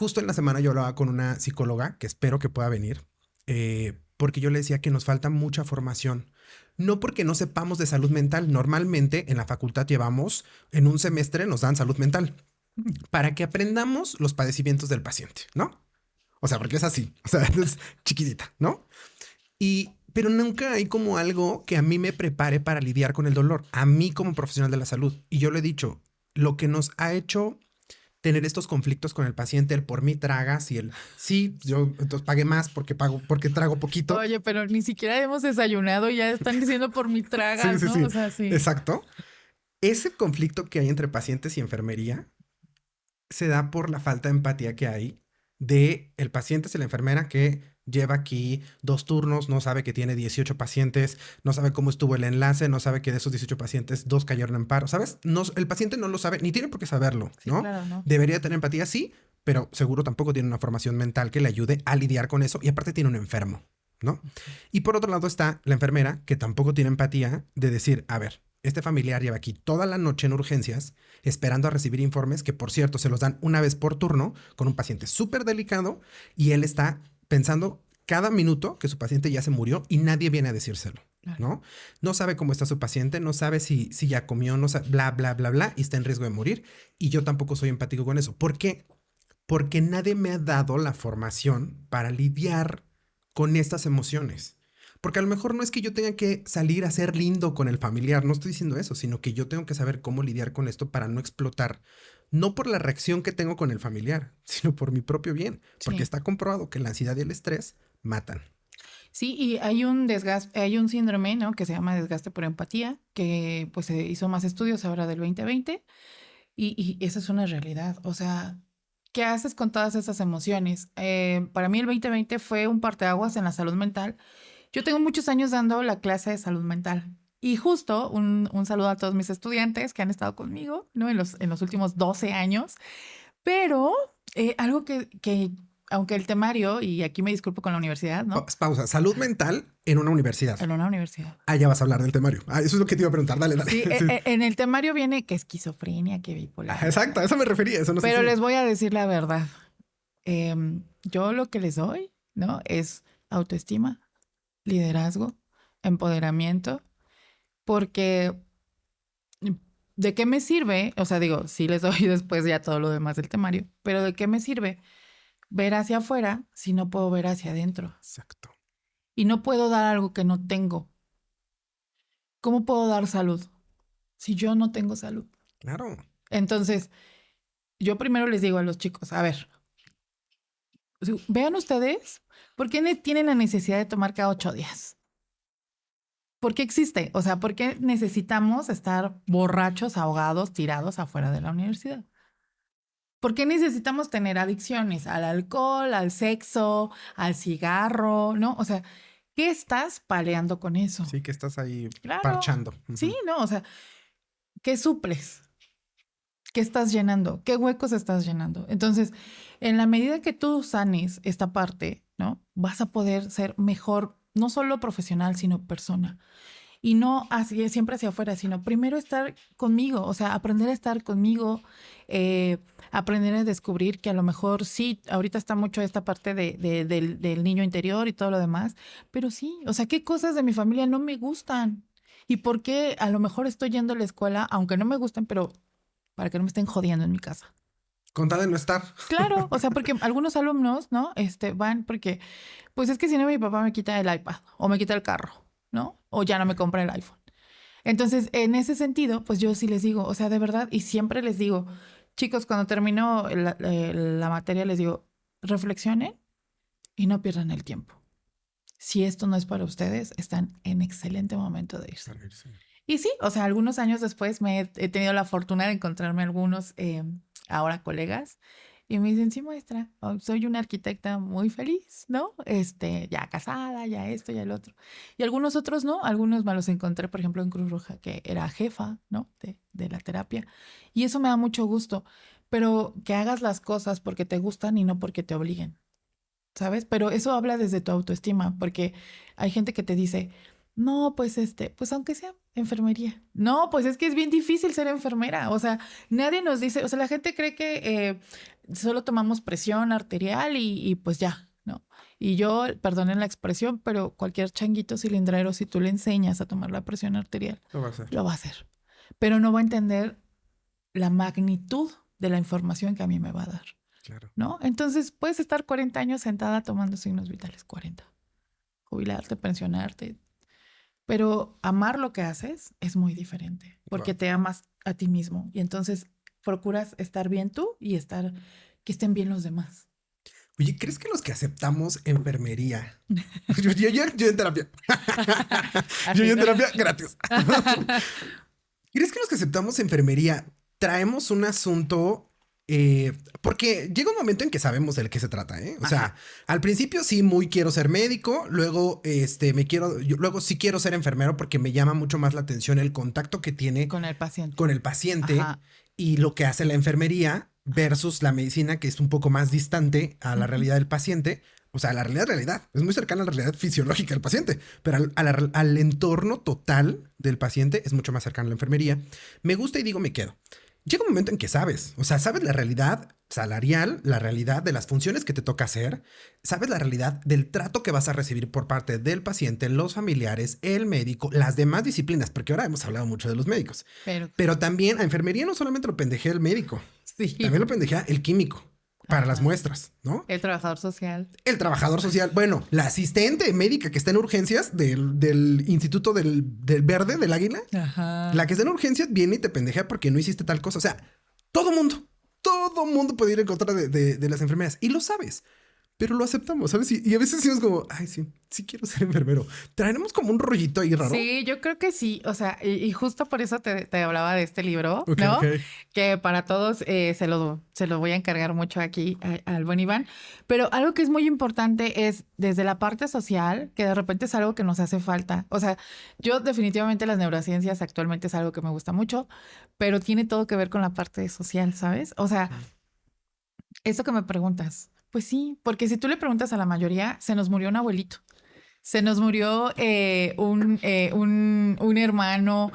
justo en la semana yo hablaba con una psicóloga que espero que pueda venir, porque yo le decía que nos falta mucha formación. No porque no sepamos de salud mental. Normalmente en la facultad llevamos, en un semestre nos dan salud mental para que aprendamos los padecimientos del paciente, ¿no? O sea, porque es así, o sea, es chiquitita, ¿no? Pero nunca hay como algo que a mí me prepare para lidiar con el dolor, a mí como profesional de la salud. Y yo lo he dicho, lo que nos ha hecho tener estos conflictos con el paciente, el por mí tragas y el sí, yo entonces pagué más porque porque trago poquito. Oye, pero ni siquiera hemos desayunado y ya están diciendo por mi Sí, tragas, sí, ¿no? sí. O sea, sí. Exacto. Ese conflicto que hay entre pacientes y enfermería se da por la falta de empatía que hay de el paciente hacia la enfermera que lleva aquí 2 turnos, no sabe que tiene 18 pacientes, no sabe cómo estuvo el enlace, no sabe que de esos 18 pacientes 2 cayeron en paro, ¿sabes? No, el paciente no lo sabe, ni tiene por qué saberlo, Sí, ¿no? claro, ¿no? Debería tener empatía, sí, pero seguro tampoco tiene una formación mental que le ayude a lidiar con eso y aparte tiene un enfermo, ¿no? Y por otro lado está la enfermera que tampoco tiene empatía de decir, a ver, este familiar lleva aquí toda la noche en urgencias esperando a recibir informes que, por cierto, se los dan una vez por turno con un paciente súper delicado y él está pensando cada minuto que su paciente ya se murió y nadie viene a decírselo, Claro. ¿no? No sabe cómo está su paciente, no sabe si ya comió, no sabe, bla, bla, bla, bla, y está en riesgo de morir. Y yo tampoco soy empático con eso. ¿Por qué? Porque nadie me ha dado la formación para lidiar con estas emociones. Porque a lo mejor no es que yo tenga que salir a ser lindo con el familiar, no estoy diciendo eso, sino que yo tengo que saber cómo lidiar con esto para no explotar, no por la reacción que tengo con el familiar, sino por mi propio bien, porque Sí. está comprobado que la ansiedad y el estrés matan. Sí, y hay un desgaste, hay un síndrome, ¿no? Que se llama desgaste por empatía, que pues se hizo más estudios ahora del 2020 y esa es una realidad. O sea, ¿qué haces con todas esas emociones? Para mí el 2020 fue un parteaguas en la salud mental. Yo tengo muchos años dando la clase de salud mental. Y justo un saludo a todos mis estudiantes que han estado conmigo, ¿no? En los últimos 12 años. Pero algo aunque el temario, y aquí me disculpo con la universidad, ¿no? Pausa, salud mental en una universidad. En una universidad. Ah, ya vas a hablar del temario. Ah, eso es lo que te iba a preguntar. Dale, dale. Sí, Sí. en el temario viene que esquizofrenia, que bipolar. Exacto, a eso me refería. Eso no sé Pero si... les voy a decir la verdad. Yo lo que les doy, ¿no? Es autoestima, liderazgo, empoderamiento, porque ¿de qué me sirve? O sea, digo, sí les doy después ya todo lo demás del temario, pero ¿de qué me sirve ver hacia afuera si no puedo ver hacia adentro? Exacto. Y no puedo dar algo que no tengo. ¿Cómo puedo dar salud si yo no tengo salud? Claro. Entonces, yo primero les digo a los chicos, a ver, vean ustedes, ¿por qué tienen la necesidad de tomar cada 8 días? ¿Por qué existe? O sea, ¿por qué necesitamos estar borrachos, ahogados, tirados afuera de la universidad? ¿Por qué necesitamos tener adicciones al alcohol, al sexo, al cigarro? ¿No? O sea, ¿qué estás paleando con eso? Sí, que estás ahí Claro. parchando. Sí, no, o sea, ¿qué suples? ¿Qué estás llenando? ¿Qué huecos estás llenando? Entonces, en la medida que tú sanes esta parte, ¿no? Vas a poder ser mejor, no solo profesional, sino persona. Y no así siempre hacia afuera, sino primero estar conmigo, o sea, aprender a estar conmigo, aprender a descubrir que a lo mejor sí, ahorita está mucho esta parte del niño interior y todo lo demás, pero sí, o sea, ¿qué cosas de mi familia no me gustan? ¿Y por qué a lo mejor estoy yendo a la escuela, aunque no me gusten, pero para que no me estén jodiendo en mi casa? Con tal de no estar. Claro, o sea, porque algunos alumnos, ¿no? Van porque, pues es que si no mi papá me quita el iPad o me quita el carro, ¿no? O ya no me compra el iPhone. Entonces, en ese sentido, pues yo sí les digo, o sea, de verdad, y siempre les digo, chicos, cuando termino la materia, les digo, reflexionen y no pierdan el tiempo. Si esto no es para ustedes, están en excelente momento de irse. Y sí, o sea, algunos años después he tenido la fortuna de encontrarme algunos ahora colegas y me dicen, sí, maestra, soy una arquitecta muy feliz, ¿no? Ya casada, ya esto, ya el otro. Y algunos otros no, algunos me los encontré, por ejemplo, en Cruz Roja, que era jefa, ¿no? De la terapia. Y eso me da mucho gusto, pero que hagas las cosas porque te gustan y no porque te obliguen, ¿sabes? Pero eso habla desde tu autoestima, porque hay gente que te dice, no, pues pues aunque sea enfermería. No, pues es que es bien difícil ser enfermera. O sea, nadie nos dice, o sea, la gente cree que solo tomamos presión arterial y pues ya, ¿no? Y yo, perdonen la expresión, pero cualquier changuito cilindrero, si tú le enseñas a tomar la presión arterial, Lo va a hacer. lo va a hacer. Pero no va a entender la magnitud de la información que a mí me va a dar, Claro. ¿no? Entonces, puedes estar 40 años sentada tomando signos vitales, 40. Jubilarte, pensionarte. Pero amar lo que haces es muy diferente, porque Wow. te amas a ti mismo. Y entonces procuras estar bien tú y que estén bien los demás. Oye, ¿crees que los que aceptamos enfermería? Yo en terapia. Yo Así, en ¿no? terapia gratis. ¿Crees que los que aceptamos enfermería traemos un asunto? Porque llega un momento en que sabemos de qué se trata, ¿eh? O sea, Ajá. al principio sí muy quiero ser médico, luego luego sí quiero ser enfermero porque me llama mucho más la atención el contacto que tiene Con el paciente. con el paciente Ajá. y lo que hace la enfermería versus la medicina, que es un poco más distante a la realidad del paciente. O sea, la realidad, es muy cercana a la realidad fisiológica del paciente, pero al entorno total del paciente es mucho más cercano a la enfermería. Me gusta y digo, me quedo. Llega un momento en que sabes, o sea, sabes la realidad salarial, la realidad de las funciones que te toca hacer, sabes la realidad del trato que vas a recibir por parte del paciente, los familiares, el médico, las demás disciplinas, porque ahora hemos hablado mucho de los médicos, Pero pero también a enfermería no solamente lo pendejea el médico, sí. también lo pendejea el químico para las Ajá. muestras, ¿no? El trabajador social. El trabajador social, bueno, la asistente médica que está en urgencias del Instituto del Verde, del Águila, Ajá. la que está en urgencias viene y te pendejea porque no hiciste tal cosa. O sea, todo mundo puede ir en contra de las enfermeras y lo sabes, pero lo aceptamos, ¿sabes? Y a veces decimos como, ay, sí quiero ser enfermero. Traeremos como un rollito ahí raro. Sí, yo creo que sí. O sea, y justo por eso te hablaba de este libro, Ok, ¿no? ok. Que para todos se lo voy a encargar mucho aquí al buen Iván. Pero algo que es muy importante es desde la parte social, que de repente es algo que nos hace falta. O sea, yo definitivamente las neurociencias actualmente es algo que me gusta mucho, pero tiene todo que ver con la parte social, ¿sabes? O sea, eso que me preguntas, pues sí, porque si tú le preguntas a la mayoría, se nos murió un abuelito. Se nos murió un hermano,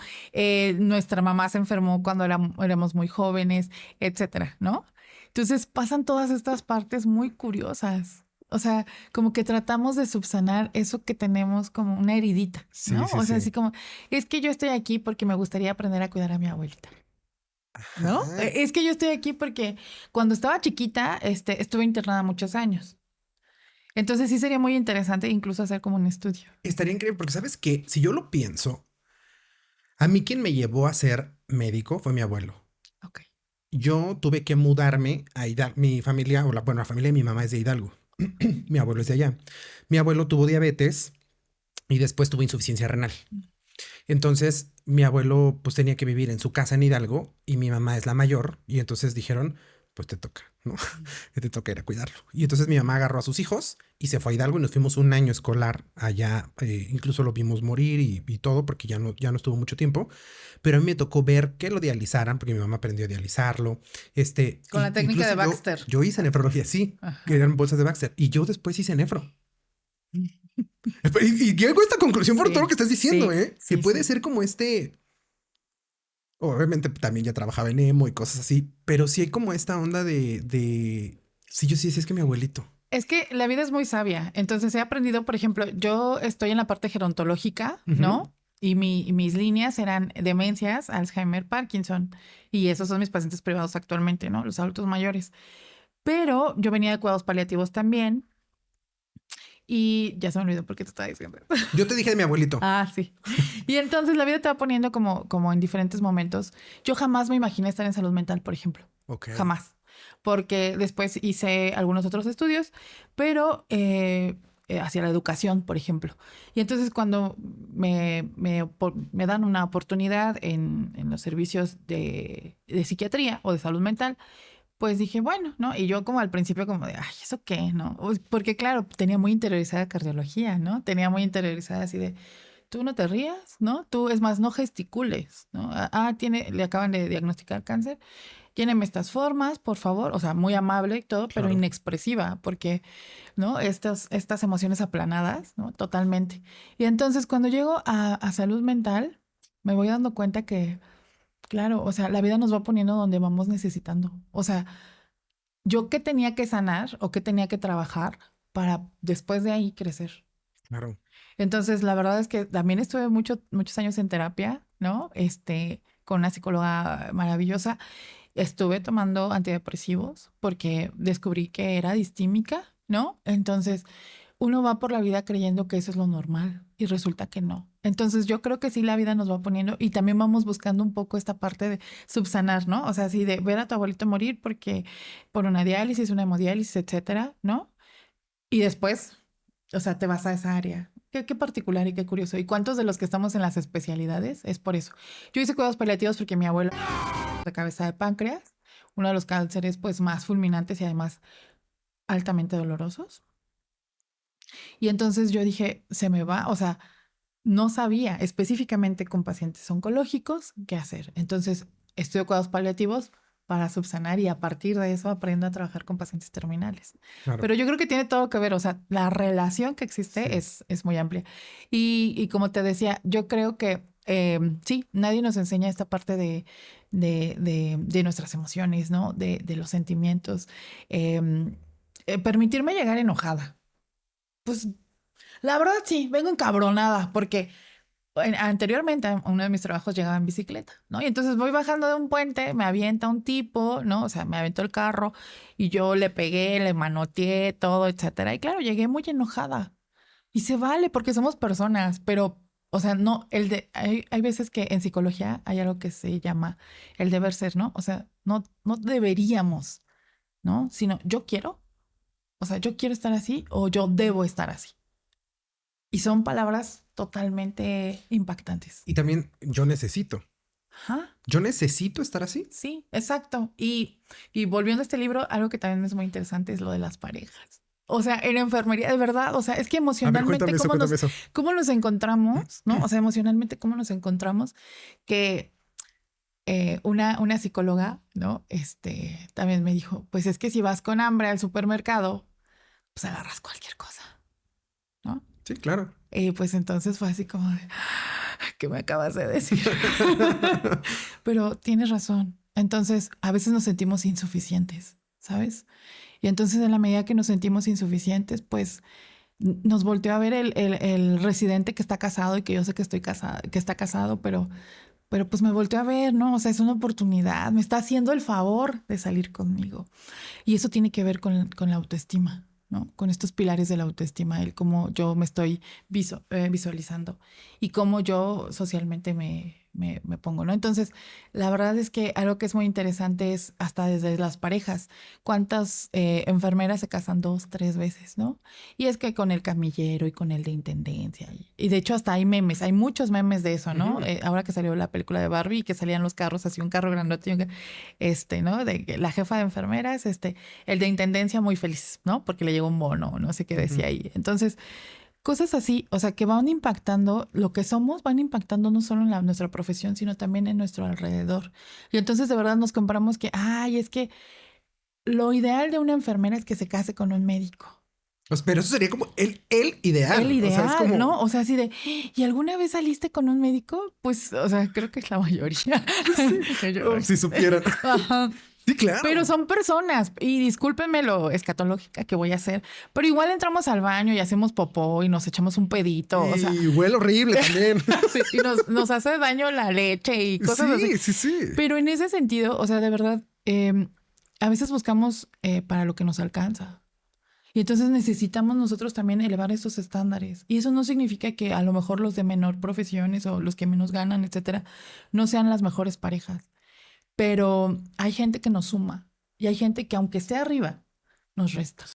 nuestra mamá se enfermó cuando éramos muy jóvenes, etcétera, ¿no? Entonces pasan todas estas partes muy curiosas. O sea, como que tratamos de subsanar eso que tenemos como una heridita, Sí, ¿no? sí, O sea, sí. así como, es que yo estoy aquí porque me gustaría aprender a cuidar a mi abuelita, ¿no? Ajá. Es que yo estoy aquí porque cuando estaba chiquita, estuve internada muchos años. Entonces sí sería muy interesante incluso hacer como un estudio. Estaría increíble porque sabes que si yo lo pienso, a mí quien me llevó a ser médico fue mi abuelo. Ok. Yo tuve que mudarme a Hidalgo. Mi familia, la familia de mi mamá es de Hidalgo. Mi abuelo es de allá. Mi abuelo tuvo diabetes y después tuvo insuficiencia renal. Entonces, mi abuelo pues tenía que vivir en su casa en Hidalgo y mi mamá es la mayor y entonces dijeron, pues te toca, ¿no? Te toca ir a cuidarlo. Y entonces mi mamá agarró a sus hijos y se fue a Hidalgo y nos fuimos un año escolar allá. Incluso lo vimos morir y todo porque ya no estuvo mucho tiempo. Pero a mí me tocó ver que lo dializaran porque mi mamá aprendió a dializarlo. Con la técnica de Baxter. Yo hice nefrología, sí, que Ajá. eran bolsas de Baxter. Y yo después hice nefro. Y llego a esta conclusión por todo lo que estás diciendo, Sí, ¿eh? Que sí, puede sí. ser como obviamente también ya trabajaba en emo y cosas así, pero sí hay como esta onda sí, yo sí, es que mi abuelito. Es que la vida es muy sabia. Entonces he aprendido, por ejemplo, yo estoy en la parte gerontológica, Ujú. ¿no? Y mis líneas eran demencias, Alzheimer, Parkinson. Y esos son mis pacientes privados actualmente, ¿no? Los adultos mayores. Pero yo venía de cuidados paliativos también. Y ya se me olvidó por qué te estaba diciendo. Yo te dije de mi abuelito. Ah, sí. Y entonces la vida te va poniendo como en diferentes momentos. Yo jamás me imaginé estar en salud mental, por ejemplo. Ok. Jamás. Porque después hice algunos otros estudios, pero hacia la educación, por ejemplo. Y entonces cuando me dan una oportunidad en los servicios de psiquiatría o de salud mental, pues dije, bueno, ¿no? Y yo como al principio como de, ay, ¿eso qué? ¿No? Porque claro, tenía muy interiorizada cardiología, ¿no? Tenía muy interiorizada así de, tú no te rías, ¿no? Tú, es más, no gesticules, ¿no? Le acaban de diagnosticar cáncer. Lléneme estas formas, por favor. O sea, muy amable y todo, pero Claro. inexpresiva, porque, ¿no? Estas emociones aplanadas, ¿no? Totalmente. Y entonces cuando llego a salud mental, me voy dando cuenta que, claro, o sea, la vida nos va poniendo donde vamos necesitando. O sea, yo qué tenía que sanar o qué tenía que trabajar para después de ahí crecer. Claro. Entonces, la verdad es que también estuve muchos años en terapia, ¿no? Con una psicóloga maravillosa. Estuve tomando antidepresivos porque descubrí que era distímica, ¿no? Entonces, uno va por la vida creyendo que eso es lo normal y resulta que no. Entonces, yo creo que sí la vida nos va poniendo y también vamos buscando un poco esta parte de subsanar, ¿no? O sea, sí, de ver a tu abuelito morir porque por una diálisis, una hemodiálisis, etcétera, ¿no? Y después, o sea, te vas a esa área. Qué particular y qué curioso. ¿Y cuántos de los que estamos en las especialidades es por eso? Yo hice cuidados paliativos porque mi abuela de cabeza de páncreas, uno de los cánceres pues más fulminantes y además altamente dolorosos. Y entonces yo dije, se me va, o sea, no sabía específicamente con pacientes oncológicos qué hacer. Entonces, estudio cuidados paliativos para subsanar y a partir de eso aprendo a trabajar con pacientes terminales. Claro. Pero yo creo que tiene todo que ver, o sea, la relación que existe es muy amplia. Y como te decía, yo creo que sí, nadie nos enseña esta parte de nuestras emociones, ¿no? De los sentimientos. Permitirme llegar enojada. Pues la verdad sí, vengo encabronada porque anteriormente a uno de mis trabajos llegaba en bicicleta, ¿no? Y entonces voy bajando de un puente, me avienta un tipo, ¿no? O sea, me aventó el carro y yo le pegué, le manoteé, todo, etcétera. Y claro, llegué muy enojada. Y se vale porque somos personas, pero, o sea, no, hay veces que en psicología hay algo que se llama el deber ser, ¿no? O sea, no deberíamos, ¿no? Sino yo quiero, o sea, yo quiero estar así o yo debo estar así. Y son palabras totalmente impactantes. Y también yo necesito. Ajá. Yo necesito estar así. Sí, exacto. Y volviendo a este libro, algo que también es muy interesante es lo de las parejas. O sea, en enfermería, de verdad, o sea, es que A ver, emocionalmente, cuéntame eso. cómo nos encontramos, ¿no? O sea, emocionalmente, cómo nos encontramos que una psicóloga, ¿no? También me dijo, pues es que si vas con hambre al supermercado, pues agarras cualquier cosa, ¿no? Sí, claro. Y pues entonces fue así como de, ¿qué me acabas de decir? Pero tienes razón. Entonces, a veces nos sentimos insuficientes, ¿sabes? Y entonces, en la medida que nos sentimos insuficientes, pues nos volteó a ver el residente que está casado y que yo sé que estoy casada, que está casado, pero pues me volteó a ver, ¿no? O sea, es una oportunidad, me está haciendo el favor de salir conmigo. Y eso tiene que ver con la autoestima, ¿no? Con estos pilares de la autoestima, el cómo yo me estoy visualizando y cómo yo socialmente me pongo, ¿no? Entonces, la verdad es que algo que es muy interesante es hasta desde las parejas, cuántas enfermeras se casan 2, 3 veces, ¿no? Y es que con el camillero y con el de intendencia. Y de hecho hasta hay memes, hay muchos memes de eso, ¿no? Ahora que salió la película de Barbie y que salían los carros, así un carro grandote, ¿no? De que la jefa de enfermeras, el de intendencia muy feliz, ¿no? Porque le llegó un bono, no sé qué decía ahí. Entonces, cosas así, o sea, que van impactando lo que somos, van impactando no solo en nuestra profesión, sino también en nuestro alrededor. Y entonces de verdad nos compramos que, ay, es que lo ideal de una enfermera es que se case con un médico. Pues, pero eso sería como el ideal. El ideal, o sea, es como... ¿no? O sea, así de, ¿y alguna vez saliste con un médico? Pues, o sea, creo que es la mayoría. Oh, si supieran. Ajá. Sí, claro. Pero son personas, y discúlpenme lo escatológica que voy a hacer, pero igual entramos al baño y hacemos popó y nos echamos un pedito, Y o sea, huele horrible también. sí, y nos hace daño la leche y cosas así. Sí. Pero en ese sentido, o sea, de verdad, a veces buscamos para lo que nos alcanza. Y entonces necesitamos nosotros también elevar esos estándares. Y eso no significa que a lo mejor los de menor profesiones o los que menos ganan, etcétera, no sean las mejores parejas. Pero hay gente que nos suma y hay gente que aunque esté arriba, nos resta.